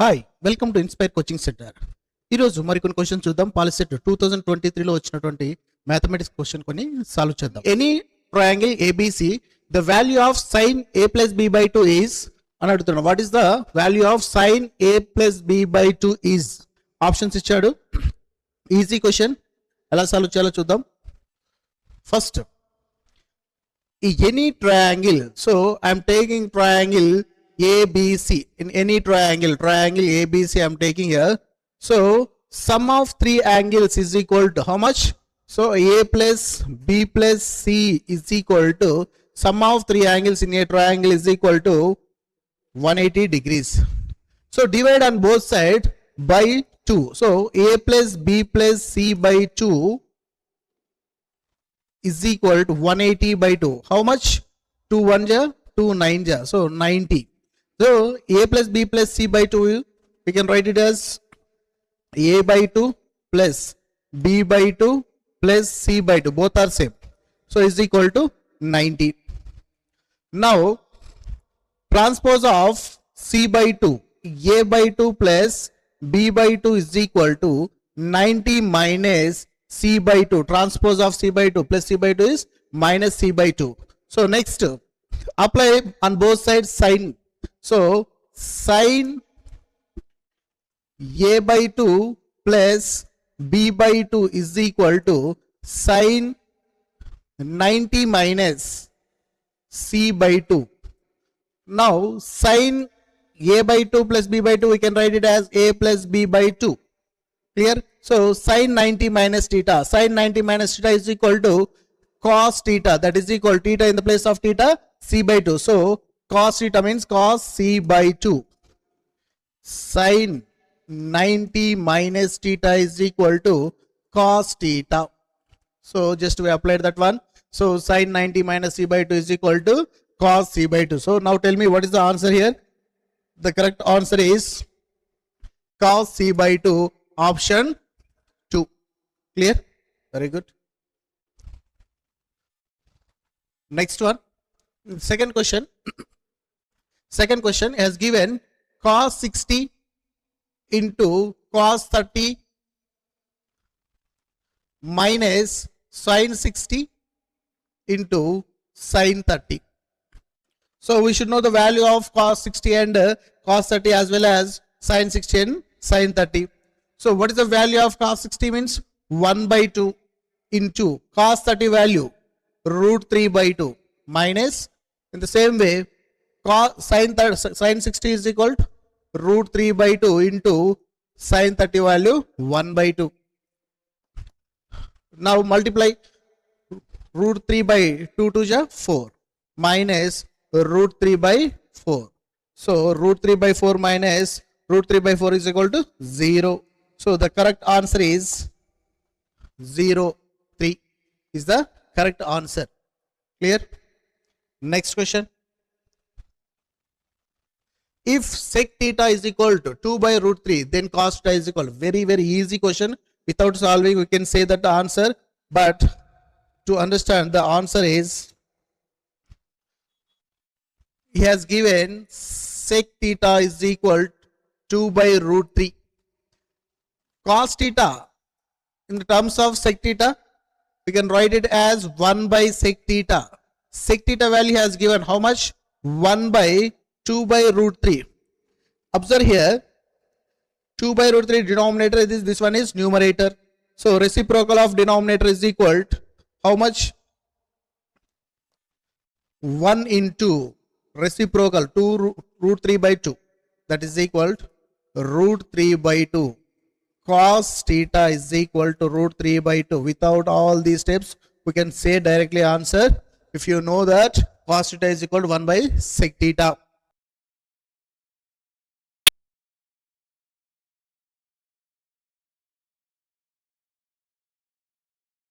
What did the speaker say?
Hi welcome to inspire coaching centre. ఈరోజు మరికొన్ని question చూద్దాం. పాలిసెట్ 2023లో వచ్చినటువంటి మ్యాథమెటిక్స్ క్వశ్చన్ కొన్ని సాల్వ్ చేద్దాం. Any triangle ABC the value of sine A plus B by 2 is అని అడుగుతున్నాం. What is the value of sine A plus B by 2 is? Options ఇచ్చాడు. ఈజీ క్వశ్చన్, ఎలా సాల్వ్ చేయాలో చూద్దాం. First, any triangle, so I'm taking triangle ABC. In any triangle ABC I'm taking here. So sum of three angles is equal to how much? So A plus B plus C is equal to sum of three angles in a triangle is equal to 180 degrees. So divide on both sides by 2. So A plus B plus C by 2 is equal to 180 by 2. How much? 2 1 ja, 2 9 ja. So 90. So A plus B plus C by 2, we can write it as A by 2 plus B by 2 plus C by 2. Both are same. So is equal to 90. Now transpose of C by 2. A by 2 plus B by 2 is equal to 90 minus C by 2. Transpose of C by 2 plus C by 2 is minus C by 2. So next, apply on both sides sin. So sin A by 2 plus B by 2 is equal to sin 90 minus C by 2. Now sin A by 2 plus B by 2, we can write it as A plus B by 2. Clear? So sin 90 minus theta. Sin 90 minus theta is equal to cos theta. That is equal to theta in the place of theta, C by 2. So cos theta means cos C by 2. Sin 90 minus theta is equal to cos theta. So just we applied that one. So sin 90 minus C by 2 is equal to cos C by 2. So now tell me what is the answer here? The correct answer is cos C by 2, option 2. Clear? Very good. Next one, second question. Second question has given cos 60 into cos 30 minus sin 60 into sin 30. So we should know the value of cos 60 and cos 30 as well as sin 60 and sin 30. So what is the value of cos 60 means 1 by 2 into cos 30 value root 3 by 2 minus, in the same way sin 60 is equal to root 3 by 2 into sin 30 value 1 by 2. Now multiply root 3 by 2 to 4 minus root 3 by 4. So root 3 by 4 minus root 3 by 4 is equal to 0. So the correct answer is 0 3 is the correct answer. Clear? Next question. If sec theta is equal to 2 by root 3, then cos theta is equal. Very easy question. Without solving we can say that the answer, but to understand the answer is, he has given sec theta is equal to 2 by root 3. Cos theta, in the terms of sec theta, we can write it as 1 by sec theta. Sec theta value has given how much? 1 by 2 by root 3. Observe here, 2 by root 3 denominator, this one is numerator. So reciprocal of denominator is equal to how much? 1 into reciprocal 2 root 3 by 2, that is equal to root 3 by 2. Cos theta is equal to root 3 by 2. Without all these steps we can say directly answer if you know that cos theta is equal to 1 by sec theta.